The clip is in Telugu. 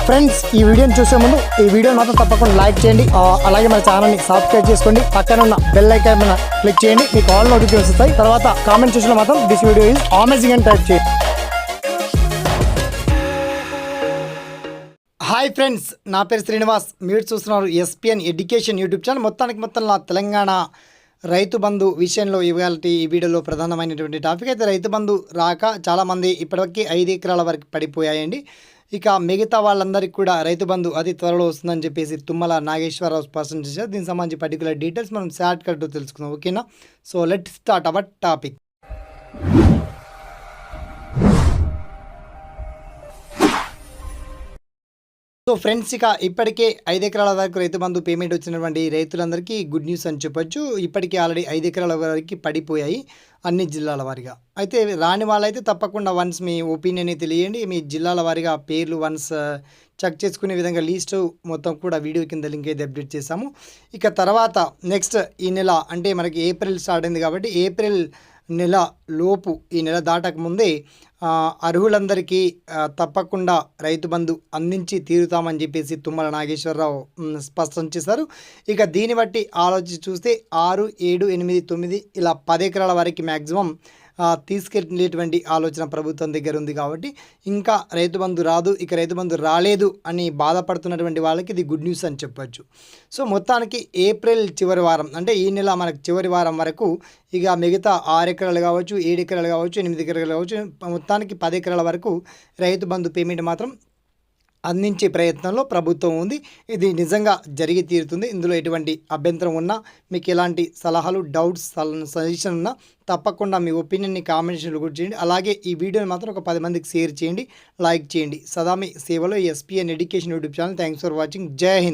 ఫ్రెండ్స్ ఈ వీడియోని చూసే ముందు ఈ వీడియో మాత్రం తప్పకుండా లైక్ చేయండి, అలాగే మన ఛానల్ని సబ్స్క్రైబ్ చేసుకోండి, పక్కన ఉన్న బెల్ ఐకాన్ మీద క్లిక్ చేయండి, మీకు ఆల్ నోటిఫికేషన్స్ వస్తాయి. తర్వాత కామెంట్ సెక్షన్లో మాత్రం దిస్ వీడియో ఈజ్ అమేజింగ్ అని టైప్ చేయండి. హాయ్ ఫ్రెండ్స్, నా పేరు శ్రీనివాస్, మీరు చూస్తున్నారు ఎస్పిఎన్ ఎడ్యుకేషన్ యూట్యూబ్ ఛానల్. మొత్తంలో తెలంగాణ రైతు బంధు విషయంలో ఇవాళ ఈ వీడియోలో ప్రధానమైనటువంటి టాపిక్ అయితే రైతు బంధు రాక చాలామంది ఇప్పటివరకు 5 ఎకరాల వరకు పడిపోయాయండి. ఇక మిగతా వాళ్ళందరికీ కూడా రైతు బంధు అతి త్వరలో వస్తుందని చెప్పేసి తుమ్మల నాగేశ్వరరావు స్పష్టం చేశారు. దీనికి సంబంధించి పర్టికులర్ డీటెయిల్స్ మనం షార్ట్ కట్ తెలుసుకుందాం, ఓకేనా? So let start our topic. So friends, ఇక ఇప్పటికే 5 ఎకరాల వరకు రైతు బంధు పేమెంట్ వచ్చినటువంటి రైతులందరికీ గుడ్ న్యూస్ అని చెప్పొచ్చు. ఇప్పటికే ఆల్రెడీ 5 ఎకరాల వరకు పడిపోయాయి అన్ని జిల్లాల వారీగా. అయితే రాని వాళ్ళైతే తప్పకుండా వన్స్ మీ ఒపీనియన్ తెలియండి. మీ జిల్లాల వారీగా పేర్లు వన్స్ చెక్ చేసుకునే విధంగా లీస్ట్ మొత్తం కూడా వీడియో కింద లింక్ అయితే అప్డేట్ చేశాము. ఇక తర్వాత నెక్స్ట్ ఈ నెల అంటే మనకి ఏప్రిల్ స్టార్ట్ అయింది కాబట్టి ఏప్రిల్ నెల లోపు ఈ నెల దాటక ముందే అర్హులందరికీ తప్పకుండా రైతు బంధు అందించి తీరుతామని చెప్పేసి తుమ్మల నాగేశ్వరరావు స్పష్టం చేశారు. ఇక దీన్ని బట్టి ఆలోచించి చూస్తే 6, 7, 8, 9 ఇలా 10 ఎకరాల వరకు మ్యాక్సిమం తీసుకెళ్ళేటువంటి ఆలోచన ప్రభుత్వం దగ్గర ఉంది. కాబట్టి ఇంకా రైతు బంధు రాదు, ఇక రైతు బంధు రాలేదు అని బాధపడుతున్నటువంటి వాళ్ళకి ఇది గుడ్ న్యూస్ అని చెప్పొచ్చు. సో మొత్తానికి ఏప్రిల్ చివరి వారం అంటే ఈ నెల మనకు చివరి వారం వరకు ఇక మిగతా 6 ఎకరాలు కావచ్చు, 7 ఎకరాలు కావచ్చు, 8 ఎకరాలు కావచ్చు, మొత్తానికి 10 ఎకరాల వరకు రైతు బంధు పేమెంట్ మాత్రం అందించే ప్రయత్నంలో ప్రభుత్వం ఉంది. ఇది నిజంగా జరిగి తీరుతుంది. ఇందులో ఎటువంటి అభ్యంతరం ఉన్నా, మీకు ఎలాంటి సలహాలు, డౌట్స్, సజెషన్ ఉన్నా తప్పకుండా మీ ఒపీనియన్ని కామెంట్స్లో కూడా చేయండి. అలాగే ఈ వీడియోని మాత్రం ఒక 10 మందికి షేర్ చేయండి, లైక్ చేయండి. సదా మీ సేవలో SPN education YouTube channel. Thanks for watching. జై హింద్.